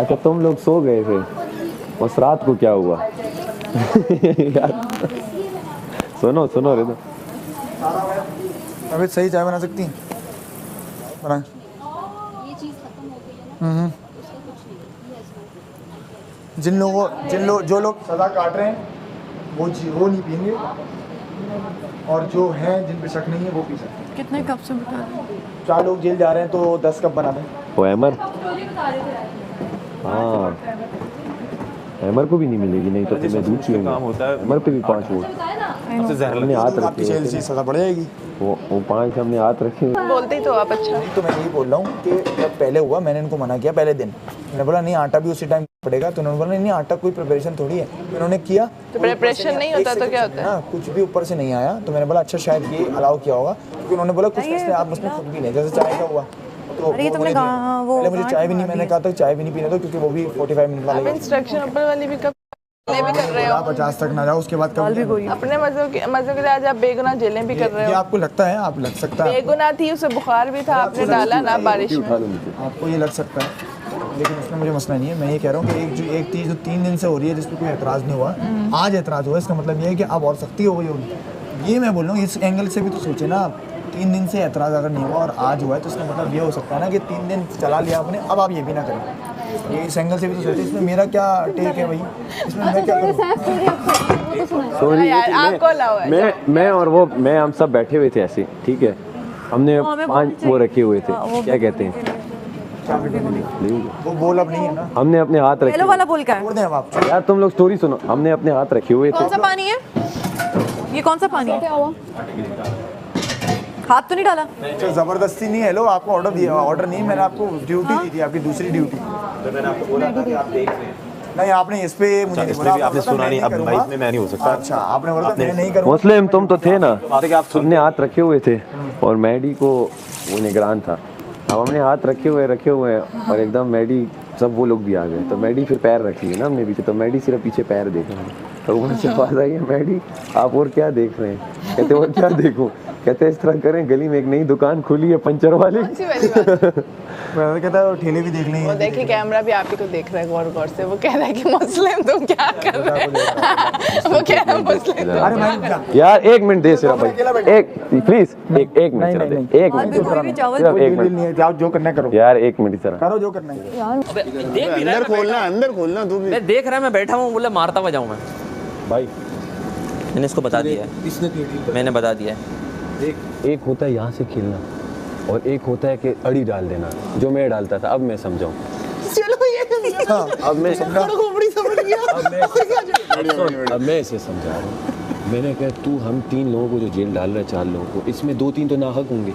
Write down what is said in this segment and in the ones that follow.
अच्छा तुम लोग सो गए थे, उस रात को क्या हुआ? यार सुनो रे तो। अभी सही चाय बना सकती हैं? बना। ये चीज़ खत्म हो गई है ना, उसका कुछ नहीं है। जो लोग सजा काट रहे हैं वो नहीं पियेंगे, और जो हैं जिन पे शक नहीं है वो पी सकते हैं। कितने कप से बिठा रहे हैं? 4 लोग जेल जा रहे हैं तो 10 कप बना दें। वो अमर, हाँ अमर को भी नहीं मिलेगी, नहीं तो तुम्हें दूध चाहिए। अमर पे भी 5 वोट हमने हाथ रखे, सजा बढ़ जाएगी। वो 5 हमने हाथ रखे। बोलते ही तो आप अच्छा। तो मैं यही बोल रहा हूँ कि जब पहले हुआ मैंने इनको मना किया पहले दिन, मैंने बोला नहीं आटा भी उसी टाइम पड़ेगा, तो उन्होंने बोला नहीं आटा कोई प्रिपरेशन थोड़ी है, उन्होंने किया तो प्रिपरेशन नहीं होता तो क्या होता है? हाँ कुछ भी ऊपर से नहीं आया, तो मैंने बोला अच्छा शायद ये अलाउ किया होगा, क्योंकि उन्होंने बोला कुछ मसले आप उसमें खुद भी नहीं, जैसे चाय का हुआ तो अरे तुमने कहा वो पहले मुझे चाय भी नहीं, मैंने कहा था चाय भी नहीं पीने दो क्योंकि वो भी 45 मिनट आप वाला। इंस्ट्रक्शन ऊपर वाली भी कब भी कर रहे हो? 50 तक ना जाओ उसके बाद कभी अपने मजे के लिए आज आप बेगुनाह जेलें भी कर रहे ये हो। आपको लगता है, आप लग सकता है, बेगुनाह थी, उसे बुखार भी था, आपने डाला ना बारिश में। आपको ये लग सकता है, लेकिन उसमें मुझे मसला नहीं है। मैं ये कह रहा हूँ कि एक चीज़ जो 3 दिन से हो रही है जिस पर कोई एतराज़ नहीं हुआ, आज एतराज़ हुआ, इसका मतलब ये है कि अब और सख्ती हो गई होगी। ये मैं बोल रहा हूँ, इस एंगल से भी तो सोचे ना आप, 3 दिन से एतराज़ अगर नहीं हुआ और आज हुआ है तो इसका मतलब ये हो सकता है ना कि 3 दिन चला लिया आपने, अब आप ये भी ना करें। ये इस एंगल से भी तो सोचे, इसमें मेरा क्या टेक है भाई, इसमें मैं क्या करूँ? सॉरी आपको अलाउ है। मैं और वो हम सब बैठे हुए थे ऐसे, ठीक है, हमने 5 वो रखे हुए थे, क्या कहते हैं, वो बोल अब नहीं है ना, हमने अपने हाथ रखे। येलो वाला बोल का है? छोड़ दें अब आप। यार तुम लोग स्टोरी सुनो, हमने अपने हाथ रखे हुए थे। कौन सा पानी है ये? कौन सा पानी है? हाथ तो नहीं डाला? जबरदस्ती नहीं है, लो आपको ऑर्डर दिया, ऑर्डर नहीं, मैंने आपको ड्यूटी दी थी, आपकी दूसरी ड्यूटी। मैंने आपको बोला था कि आप देख रहे हैं। नहीं आपने इस पे मुझे नहीं बोला, आपने सुना नहीं, अब भाई इसमें मैं नहीं हो सकता। अच्छा आपने बोला मैं नहीं करूंगा। मुस्लिम तुम तो थे ना, हमने हाथ रखे हुए थे और मैडी को वो निगरान था, अब हमने हाथ रखे हुए और एकदम मैडी सब वो लोग भी आ गए, तो मैडी फिर पैर रख लिए ना हमने पीछे, तो मैडी सिर्फ पीछे पैर देख रहा है, तो वहाँ से आवाज़ आई है मैडी आप और क्या देख रहे हैं? कहते और क्या देखूं? कहते इस तरह करें, गली में एक नई दुकान खुली है पंचर वाली। मैं कहता है ठेले भी देख लेंगे। वो देखिए कैमरा भी आप ही को देख रहा है गौर से, वो कह रहा है कि मुस्लिम तुम क्या कर रहे हो? वो कह रहा है मुस्लिम। अरे मैं यार 1 मिनट दे सिर्फ भाई, एक प्लीज एक मिनट सिर्फ दे, 1 मिनट सिर्फ 1 मिनट नहीं है, जाओ जो करना है करो यार, 1 मिनट जरा करो जो करना है। अंदर खोलना तू भी। मैं देख रहा है, मैं बैठा हूँ, बोला मारता हुआ जाऊँ मैं। भाई, मैंने इसको बता दिया है, मैंने बता दिया है। एक होता है यहाँ से खेलना और एक होता है कि अड़ी डाल देना, जो मैं डालता था, अब मैं समझाऊँ। चलो ये अब मैं समझा, खोपड़ी समझ गया। अब मैं इसे समझा रहा हूँ। मैंने कहा तू हम 3 लोगों को जो जेल डाल रहा है, 4 लोगों को, इसमें 2-3 तो नाहक होंगे।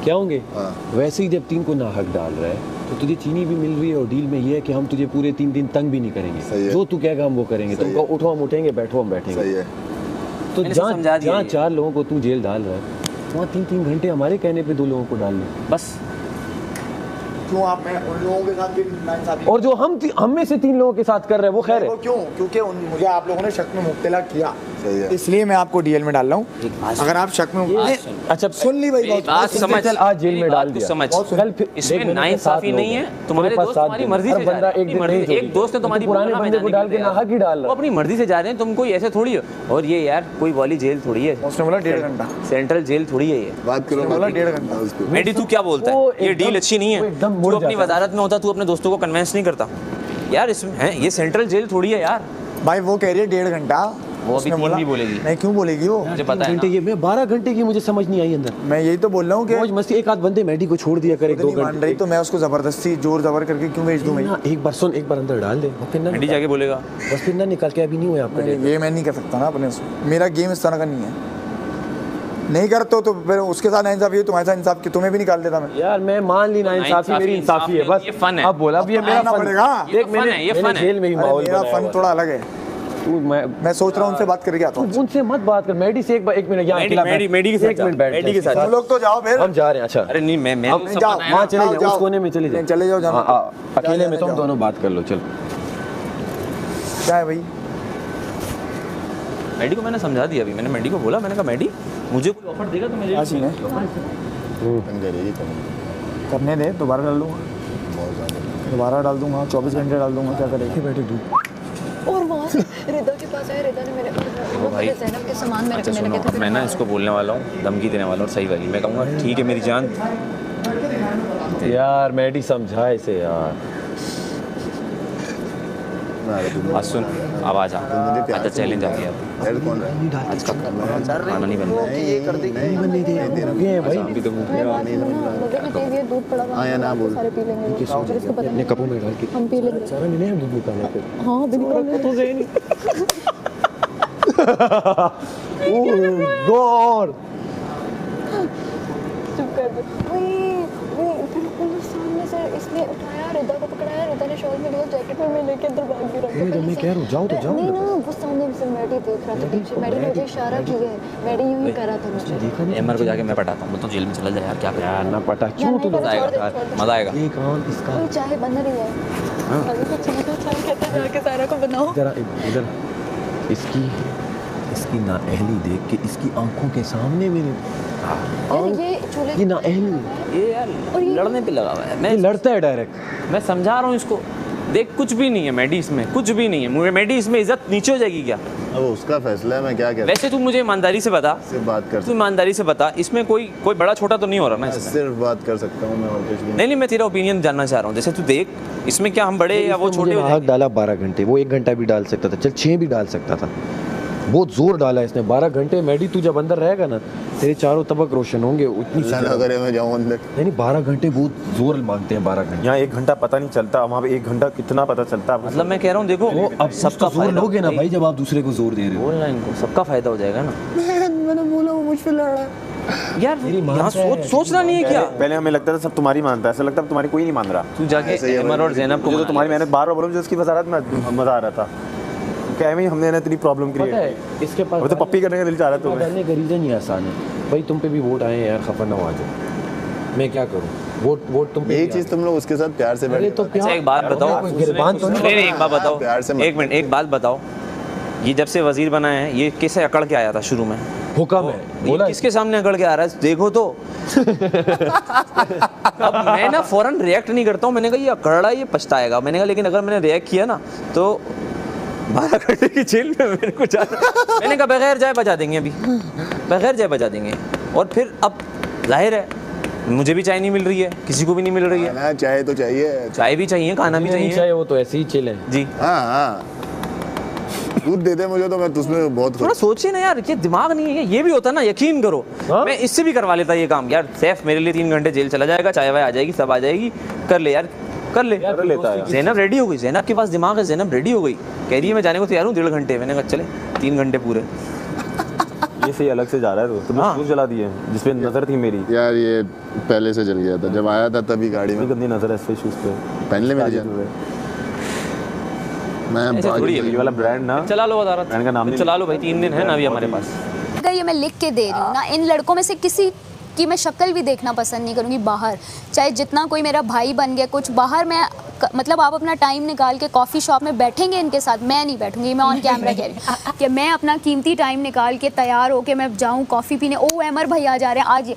क्या होंगे? वैसे ही जब 3 को नाहक डाल रहा है तो तुझे चीनी भी मिल रही है और डील में ये है कि हम तुझे पूरे 3 दिन तंग भी नहीं करेंगे, जो तू कहेगा हम वो करेंगे, तुमको उठो हम उठेंगे, बैठो हम बैठेंगे। तो जहाँ 4 लोगों को तू जेल डाल रहा है, वहाँ 3-3 घंटे हमारे कहने पे 2 लोगों को डाल ले बस। क्यों आप मैं उन लोगों के साथ भी नाइंसाफी, और जो हम में से 3 लोगों के साथ कर रहे हैं वो खैर है। क्यों? क्योंकि मुझे आप लोगों ने शक में मुब्तला किया, इसलिए मैं आपको डीएल में डाल रहा हूँ। अगर आप शक में अच्छा सुन ली भाई, बात समझ, चल आज जेल में डाल दिया, समझ, कल फिर इसमें नाइंसाफी नहीं है, तुम्हारे दोस्त तुम्हारी मर्जी से जा रहे हैं, एक दोस्त ने तुम्हारी पुराने बंदे को डाल के नाहक ही डाल रहा वो अपनी मर्जी से जा रहे हैं, तुम कोई ऐसे थोड़ी हो। और ये यार कोई वाली जेल थोड़ी है, उसने बोला 1.5 घंटा, सेंट्रल जेल थोड़ी है ये। बात करो, बोला 1.5 घंटा। मेडी तू क्या बोलता है? ये डील अच्छी नहीं है, तू अपनी वजारत में होता, तू अपने दोस्तों को कन्विंस नहीं करता यार, इसमें है ये सेंट्रल जेल थोड़ी है यार। भाई वो कह रही है 1.5 घंटा, वो अभी 3 भी बोलेगी। नहीं क्यों बोलेगी वो? मुझे पता है घंटे की, मैं 12 घंटे की मुझे समझ नहीं आई अंदर। मैं यही तो बोल रहा हूँ कि मौज मस्ती, एक आध बंदे मैडी को छोड़ दिया करे 2 मान रही, तो मैं उसको जबरदस्ती जोर जबर करके क्यों भेज दूं? मैं एक बार सुन, एक बार अंदर डाल दे, फिर ना मेडी जाके बोलेगा बस, फिर ना निकाल के, अभी नहीं हुआ आपका। ये मैं नहीं कर सकता ना अपने से, मेरा गेम इस तरह का नहीं है, नहीं करते तो फिर उसके साथ इंसाफी है, तुम्हारे साथ इंसाफ की तुम्हें भी निकाल देता मैं। यार मैं मान ली ना इंसाफी मेरी इंसाफी है, बस ये फन है। अब बोला, अब ये मेरा फन पड़ेगा। देख मैंने जेल में ही माहौल मेरा बनाया फन हुआ। थोड़ा अलग है, तू मैं सोच रहा हूँ उनसे बात करके आता हूँ। उनसे मत बात कर, मैडी से एक मिनट यहाँ अकेला बैठ, मेडी के साथ 1 मिनट बैठ, मेडी के साथ तुम लोग तो जाओ फिर, हम जा रहे हैं। अच्छा अरे नहीं, मैं हम जाओ, वहाँ चले जाओ, उस कोने में चले जाओ, चले जाओ, जाओ अकेले में तुम दोनों बात कर लो। चलो क्या है भाई? मेडी को मैंने समझा दिया अभी, मैंने मेडी को बोला, मैंने कहा मेडी मुझे कोई ऑफर देगा तो मैं ले लूंगा। करने दे, दोबारा डाल दूँगा, दोबारा डाल दूँगा, 24 घंटे डाल दूँगा, क्या करेंगे बैठे तू। और वहाँ से रिदा के पास आया, रिदा ने मेरे भाई ज़ैनब के सामान मेरे अच्छा को सुनो, अब मैं ना इसको बोलने वाला हूँ, धमकी देने वाला हूँ सही वाली। मैं कहूँगा ठीक है मेरी जान। यार मैडी समझा इसे यार। आज सुन, अब आ जा, आज चैलेंज आ गया। आज का खाना नहीं बनना है। ये कर देंगे, नहीं बनने दे भाई। अभी तो मुंह में ये दूध पड़ा हुआ है, ना बोल। सारे पी लेंगे और इसको पता अपने कपों में डाल के हम पी लेंगे। सारा मैंने दूध निकाला फिर। हाँ बिल्कुल तो ज़ेन ओह गॉड, चुप कर दे। बिल्कुल सामने से इसने उठाया, रिदा को पकड़ाया, रिदा ने शॉल में लिया, जैकेट में मैं लेके अंदर भाग गिरा। जब मैं कह रहा हूँ जाओ तो जाओ। नहीं ना, वो सामने से मैडी देख रहा था पीछे, मैडी ने मुझे इशारा किया है, मैडी यूं ही कर रहा था मुझे। एमआर को जाके मैं पटाता हूँ, तो जेल में चला जाए यार, क्या यार ना पटा क्यों तो मजा आएगा, मजा आएगा। एक आंख इसका कोई चाहे बंद नहीं है, अभी तो चाहे कहते जाके सारा को बनाओ। जरा इधर इसकी नाअहली देख के इसकी आंखों के सामने मेरे यार ये चूल्हे ये नाअहली ये यार लड़ने पे लगा हुआ है। मैं ये लड़ता है डायरेक्ट। मैं समझा रहा हूँ इसको, देख कुछ भी नहीं है मैडी इसमें, कुछ भी नहीं है। मुझे मैडी इसमें इज्जत नीचे हो जाएगी क्या? अब उसका फैसला है, मैं क्या कह वैसे तू मुझे ईमानदारी से बता, सिर्फ बात कर तू ईमानदारी से बता, इसमें कोई बड़ा छोटा तो नहीं हो रहा ना इसमें? सिर्फ बात कर सकता हूँ मैं, और कुछ भी नहीं मैं तेरा ओपिनियन जानना चाह रहा हूँ। जैसे तू देख, इसमें क्या हम बड़े या वो छोटे हो नाहक डाला 12 घंटे, वो 1 घंटा भी डाल सकता था, चल 6 भी डाल सकता था। बहुत जोर डाला इसने 12 घंटे। मैडी तू जब अंदर रहेगा ना तेरे चारों तबक रोशन होंगे। उतनी अल्लाह ना करे मैं जाऊँ अंदर। नहीं 12 घंटे बहुत जोर मांगते हैं 12 घंटे। यहाँ 1 घंटा पता नहीं चलता, वहाँ पे 1 घंटा कितना पता चलता है। मतलब मैं कह रहा हूँ देखो, वो अब सबका जोर लोगे ना भाई जब आप दूसरे को जोर दे रहे हो। बोलना इनको, सबका फायदा हो जाएगा ना। मैंने बोला वो मुझ पे लड़ रहा है। यार यहाँ सोचना नहीं है क्या? पहले हमें लगता था सब तुम्हारी मानता है, ऐसा लगता है तुम्हारी कोई नहीं मान रहा। तू जाके एमर और ज़ैनब को मुझे तो तुम्हारी मेहनत बार-बार बोलूं, जिसकी वजारत में मजा आ रहा था। क्या में हमने ना इतनी प्रॉब्लम क्रिएट पता है इसके पास वो तो पप्पी करने का दिल चाह रहा है तुम्हें। डालने का रीज़न ही आसान है भाई, तुम पे भी वोट आए हैं यार, खफा ना हो आ जाओ। मैं क्या करूँ, वोट तुम पे यही ही चीज़ तुम लोग उसके साथ प्यार से अरे बैठे तो अच्छा एक बात बताओ, गिरबान तो नहीं। नहीं एक बात बताओ, प्यार से मत- एक मिनट, एक बात बताओ, ये जब से वजीर बना है ये कैसे अकड़ के आया था शुरू में? हुक्म है बोला ये किसके सामने अकड़ के आ रहा है देखो तो। अब मैं ना फौरन रिएक्ट नहीं करता हूँ, मैंने कहा ये अकड़ रहा है ये पछताएगा, मैंने कहा लेकिन अगर मैंने रिएक्ट किया ना तो 12 घंटे की जेल में मेरे को जाना। मैंने कहा बगैर जाए बजा देंगे, अभी बगैर जाए बजा देंगे। और फिर अब जाहिर है मुझे भी चाय नहीं मिल रही है, किसी को भी नहीं मिल रही है। खाना चाहे तो चाहिए, चाय भी चाहिए, खाना भी चाहिए। चाहिए वो तो ऐसे ही चिल है जी हाँ हाँ दूध दे दे मुझे तो मैं तुझमें बहुत थोड़ा खुश। सोचिए ना यार, ये दिमाग नहीं है, ये भी होता ना, यकीन करो मैं इससे भी करवा लेता ये काम यार। सैफ मेरे लिए 3 घंटे जेल चला जाएगा, चाय वाय आ जाएगी, सब आ जाएगी, कर ले यार, कर ले। लेता है ज़ैनब रेडी हो गई, ज़ैनब के पास दिमाग है, ज़ैनब रेडी हो गई, कह रही है मैं जाने को तैयार हूँ 1.5 घंटे। मैंने कहा चले 3 घंटे पूरे। ये सही अलग से जा रहा है तो तुमने शूज जला दिए जिसपे नजर थी मेरी। यार ये पहले से जल गया था, जब आया था तभी गाड़ी में। गंदी नजर है इस शूज पे। पहन ले मेरी जान। मैं ऐसे थोड़ी है ये वाला ब्रांड ना, चला लो अदालत, ब्रांड का नाम नहीं चला लो भाई, 3 दिन है ना अभी हमारे पास। अगर ये मैं लिख के दे रही हूँ ना, इन लड़कों में से किसी की मैं शक्ल भी देखना पसंद नहीं करूँगी बाहर, चाहे जितना कोई मेरा भाई बन गया कुछ बाहर। मैं मतलब आप अपना टाइम निकाल के कॉफ़ी शॉप में बैठेंगे इनके साथ, मैं नहीं बैठूंगी, मैं ऑन कैमरा कह रही हूँ कि मैं अपना कीमती टाइम निकाल के तैयार होके मैं जाऊँ कॉफ़ी पीने। ओ अमर भैया जा रहे हैं आज,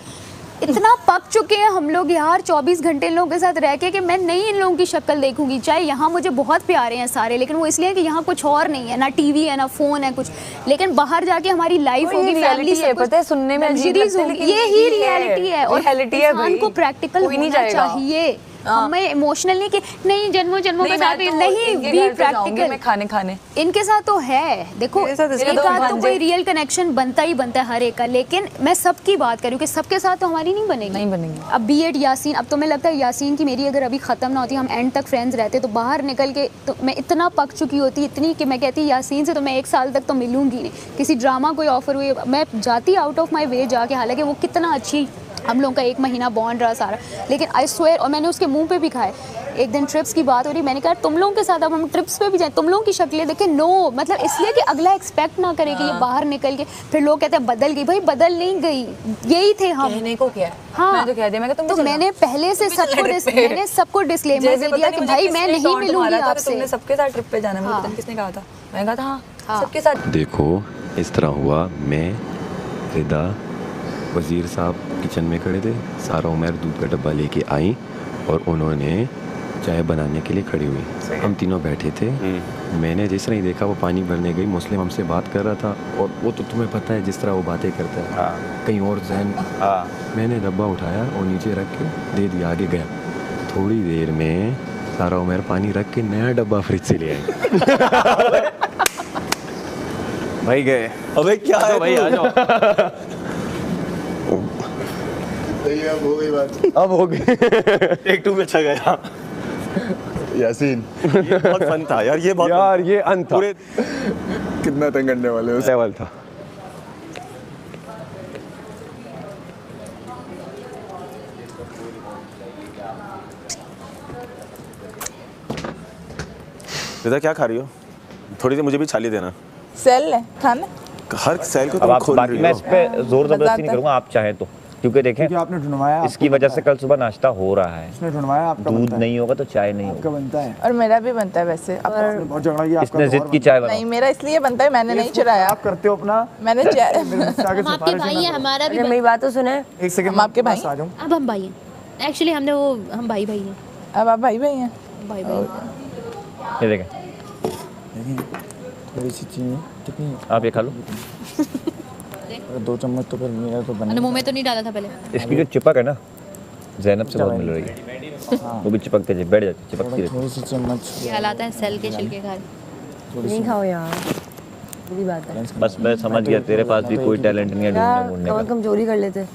इतना पक चुके हैं हम लोग यार 24 घंटे इन लोगों के साथ रह के कि मैं नहीं इन लोगों की शक्ल देखूंगी। चाहे यहाँ मुझे बहुत प्यारे हैं सारे, लेकिन वो इसलिए कि यहाँ कुछ और नहीं है, ना टीवी है ना फोन है कुछ, लेकिन बाहर जाके हमारी लाइफ होगी, फैमिली से पता है सुनने में अजीब लगता है, लेकिन ये ही रियलिटी है। और रियलिटी है इंसान को प्रैक्टिकल होना चाहिए, हमें इमोशनल नहीं कि नहीं जन्मों जन्मों के साथ नहीं, बी प्रैक्टिकल। मैं खाने इनके साथ तो है, देखो एक साथ तो कोई रियल कनेक्शन बनता ही बनता है हर एक का, लेकिन मैं सबकी बात करूँ कि सबके साथ तो हमारी नहीं बनेगी। अब B.Ed यासीन, अब तो मैं लगता है यासीन की मेरी अगर अभी ख़त्म ना होती, हम एंड तक फ्रेंड्स रहते, तो बाहर निकल के तो मैं इतना पक चुकी होती, इतनी कि मैं कहती यासीन से तो मैं 1 साल तक तो मिलूंगी नहीं। किसी ड्रामा कोई ऑफर हुई मैं जाती आउट ऑफ माई वे जाके, हालांकि वो कितना अच्छी हम लोगों का 1 महीना बॉन्ड रहा सारा, लेकिन आई स्वेयर, और मैंने उसके मुंह पे भी खाए। एक दिन ट्रिप्स की बात हो रही, मैंने कहा तुम लोगों के साथ अब हम ट्रिप्स पे भी जाएं, तुम लोगों की शक्लें देखें। नो मतलब इसलिए कि अगला एक्सपेक्ट ना करे कि ये बाहर निकल के फिर लोग कहते हैं बदल गई। भाई बदल नहीं गई, यही थे हम। कहने को क्या? हाँ मैं तो कह दिया, मैं तो मैंने पहले से सबको डिस्क्लेमर दे दिया कि भाई मैं नहीं मिलूंगी आपसे। तुमने सबके साथ ट्रिप पे जाना है, मुझे पता नहीं किसने कहा था, मैं कहा था हाँ सबके साथ। देखो इस तरह हुआ, मैं रिदा वज़ीर साहब किचन में खड़े थे, सारा उमर दूध का डब्बा लेके आई और उन्होंने चाय बनाने के लिए खड़ी हुई। हम तीनों बैठे थे। मैंने जिस तरह ही देखा वो पानी भरने गई, मुस्लिम हमसे बात कर रहा था और वो तो तुम्हें पता है जिस तरह वो बातें करता है, कहीं और जहन। मैंने डब्बा उठाया और नीचे रख के दे दिया, आगे गया। थोड़ी देर में सारा उमर पानी रख के नया डब्बा फ्रिज से ले आए। भाई गए। अबे क्या है भाई, आ जाओ। अब हो गई बात। अब हो गई। एक टू में अच्छा गया। यासीन ये बहुत फन था यार, ये बहुत यार ये अंत था, पूरे कितना तंग करने वाले हो। लेवल था। रिदा क्या खा रही हो? थोड़ी सी मुझे भी छाली देना। सेल है खाना। हर सेल को अब तुम आप खोल बाकी रही मैं हो। इस पे जोर जबरदस्ती नहीं करूंगा, आप चाहें तो, क्योंकि देखें क्योंकि आपने ढूंढवाया, इसकी वजह से कल सुबह नाश्ता हो रहा है। इसने ढूंढवाया, आपका दूध बनता है। नहीं होगा तो चाय नहीं आपका होगी। बनता है। और मेरा भी बनता है वैसे। इसने बहुत झगड़ा किया, इसने आपका जिद तो और की बनता चाय नहीं, बनाओ। मेरा इसलिए बनता है, मैंने नहीं चुराया। आप करते हो अपना। मैंने मेरे मुझसे आगे हम आपके सिफारिश भाई ना हैं, करो। हमारा भी अगर मेरी बात तो सुने। एक सेकंड हम आपके भाई? आ जाऊं। अब हम भाई हैं एक्चुअली, हमने वो हम भाई भाई हैं, अब आप भाई भाई हैं। भाई भाई। ये देखें, थोड़ी सी चीनी कितनी? आप ये खा लो। 2 चम्मच तो फिर मेरा तो मैंने बना। मुंह में तो नहीं डाला था पहले। इसकी जो चिपक है ना, ज़ैनब से बहुत मिल रही है। वो भी चिपकते जी बैठ जाती, चिपकती रहती। थोड़ी सी चम्मच। ये हालात हैं सेल के छिलके खा। नहीं खाओ यार, बुरी बात है बस मैं समझ गया, तेरे पास भी कोई टैलेंट नहीं है यार, ढूंढने ढूंढने कमर का। कमजोरी कर लेते।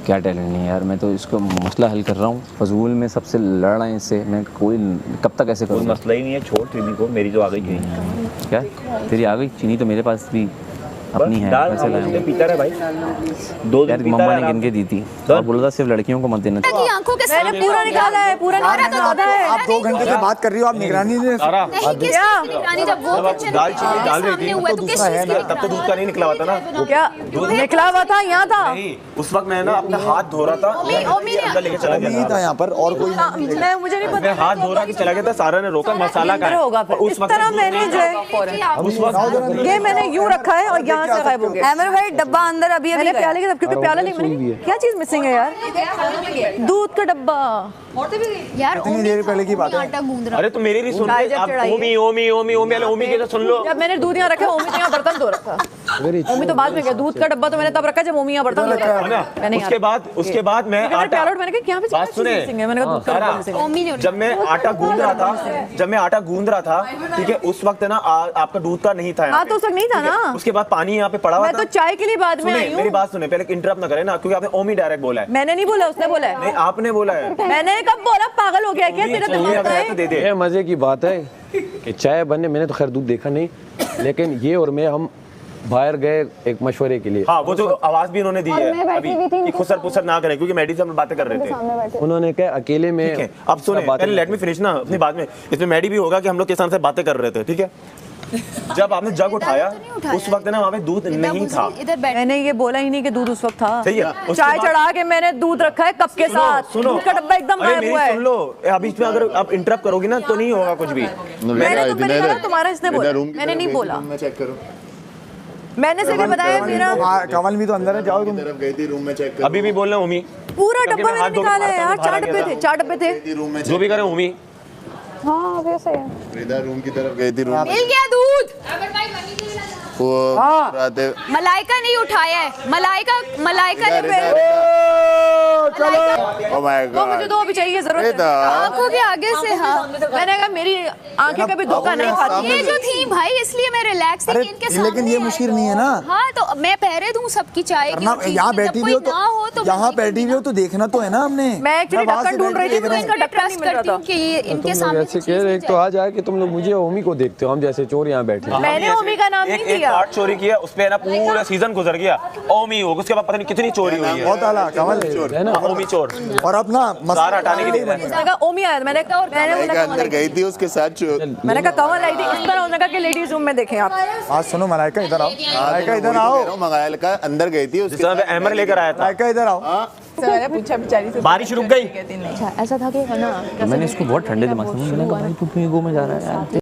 क्या टैलेंट नहीं है यार, मैं तो इसको मसला हल कर रहा हूँ। फजूल में सबसे लड़ रहे हैं इससे, मैं कोई कब तक ऐसे कोई करूँगा? मसला ही नहीं है, छोड़ चीनी को, मेरी तो आ गई चीनी। क्या तेरी आ गई चीनी? तो मेरे पास भी अपनी है, डाल, पैसे लाया हूँ। पीता रहे भाई, 2 यार दिन पीता मम्मा रहे ने गिन के दी थी चल। और बोला था सिर्फ लड़कियों को मत देना। की आंखों के मैंने सामने पूरा निकाला है, पूरा निकाला तो पता है। आप 2 घंटे से बात कर रही हो, आप निगरानी नहीं। नहीं, किस चीज़ की निगरानी? जब वो किचन दाल चीनी डाल रही थी, हुआ तो किस चीज़ की तब तो दूध का नहीं निकला हुआ था ना। क्या निकला हुआ था? यहाँ था। नहीं, उस वक्त मैं ना अपना हाथ धो रहा था, अंदर लेके चला नहीं गया था यहाँ पर और कोई। मैं मुझे नहीं मैं पता। हाथ धो रहा कि चला गया था, सारा ने रोका, मसाला का होगा फिर। उस इस वक्त तरह मैंने जो है उस वक्त ये मैंने यूं रखा है और यहाँ से गायब हो गया। एमर भाई डब्बा अंदर अभी मैंने प्याले के, क्योंकि प्याला नहीं, मैंने क्या चीज मिसिंग है यार? दूध का डब्बा। यार इतनी देर पहले की बात है। आटा गूंद रहा। अरे तो मेरी भी सुन गाय ले, जब आप चढ़ाई है। ओमी ओमी ओमी ओमी वाले ओमी के तो सुन लो। जब मैंने दूध यहाँ रखा, ओमी तो यहाँ बर्तन धो रखा। ओमी तो बाद में गया, दूध का डब्बा तो मैंने तब रखा जब ओमी यहाँ बर्तन धो रखा। है ना? मैंने उसके बाद मैं आटा, प्याला मैंने कहा क्या बात सुने, मैंने कहा दूध का डब्बा मिसिंग है। ओमी ने जब मैं आटा गूंद रहा था, ठीक है, उस वक्त ना आपका दूध का नहीं था। हाँ तो उस वक्त नहीं था ना। उसके बाद पानी यहाँ पे पड़ा हुआ मैं था। तो चाय के लिए बाद में आई सुने, हूँ। मेरी बात सुने, पहले इंटरप्ट ना करें ना, क्योंकि आपने ओमी डायरेक्ट बोला है। मैंने नहीं बोला, उसने बोला है। नहीं, आपने बोला है। मैंने कब बोला? पागल हो गया क्या तेरा ओमी दिमाग? अगर है तो दे दे। ये मज़े की बात है कि चाय बनने, मैंने तो खैर दूध देखा नहीं, लेकिन ये और मैं हम बाहर गए एक मशवरे के लिए। हाँ, वो जो आवाज भी इन्होंने दी और है मैं बैठी अभी हुई थी, कि खुसर पुसर ना करें, क्योंकि मैडी से हम बातें कर रहे थे। उन्होंने कहा अकेले में। ठीक है, अब सुने, पहले लेट मी फिनिश ना अपनी बात में। इसमें मैडी भी होगा कि हम लोग किसान से बातें कर रहे थे, ठीक है। जब आपने जग उठाया उस वक्त ना वहाँ पे दूध नहीं था। इधर बैठ। मैंने ये बोला ही नहीं कि दूध उस वक्त था। सही है, उसके चाय बाद- चढ़ा के मैंने दूध रखा है कप के साथ। सुनो, दूध का डब्बा एकदम अरे गायब मेरी हुआ है। सुन लो, अभी इसमें अगर आप इंटरप्ट करोगी ना तो नहीं होगा कुछ भी। मैंने तो पहले कहा तुम्हारा, इसने बोला, मैंने नहीं बोला। मैं चेक करो। मैंने सिर्फ ये बताया मेरा कमल भी तो अंदर है, जाओ तुम। तरफ गई थी, रूम में चेक करो। अभी भी बोल रहे ओमी, पूरा क्योंकि डब्बा मैं हाथ मैंने धो के निकाला है बाहर यार। 4 गया डब्बे था। थे, 4 डब्बे थे। गई थी रूम में जो भी करे ओमी। हाँ वैसे है। रिदा रूम की तरफ गई थी, रूम में मिल गया दूध। वो रात मलाइका नहीं उठाया है, मलाइका ने ओ माय तो मुझे गॉड। तो अभी चाहिए, जरूरत है। रिदा आंखों के आगे से। हाँ, मैंने कहा मेरी आंखें कभी धोखा नहीं खाती। ये जो थी भाई, इसलिए मैं रिलैक्स थी अरे कि इनके सामने। लेकिन ये मुश्किल नहीं है ना। हाँ तो मैं पहरे दूं सबकी चाय की। करना, और चीज़ यहाँ की, बैठी जब भी हो कोई ना हो तो मैं यहाँ नहीं बैठी भी हो तो देखना तो है ना हमने। मैं एक्चुअली वहाँ से ढक्कन ढूंढ रही थी, देख मुझे रहा इसका ढक्कन नहीं मिल रहा करती था। हूँ कि ये तुम इनके लोग सामने ऐसे कह रहे, एक तो आ जाए कि तुम लोग मुझे ओमी को देखते हो, हम जैसे चोर यहाँ बैठे। मैंने ओमी का नाम नहीं एक दिया। कार्ड चोरी किया, उस पे ना पूरा सीजन गुजर गया। ओमी हो, उसके बाद पता नहीं कितनी चोरी हुई है। बहुत आला कमल है ना। ओमी चोर और अपना सारा हटाने के लिए उसने कहा ओमी आया, मैंने बोला अंदर गई थी उसके साथ मैंने कहा कमल आई थी। इस तरह उन्होंने कहा कि लेडीज रूम में देखें आप। आज सुनो मलाइका इधर आओ, मलाइका इधर आओ, मंगाया का अंदर गई थी उसके जिसमें अहमर लेकर आया था। मलाइका इधर आओ। मैंने पूछा बेचारी से, बारिश रुक गई। कहती नहीं। ऐसा था कि है ना, मैंने इसको बहुत ठंडे दिमाग से मैंने कहा भाई तू क्यों ईगो में जा रहा है यार।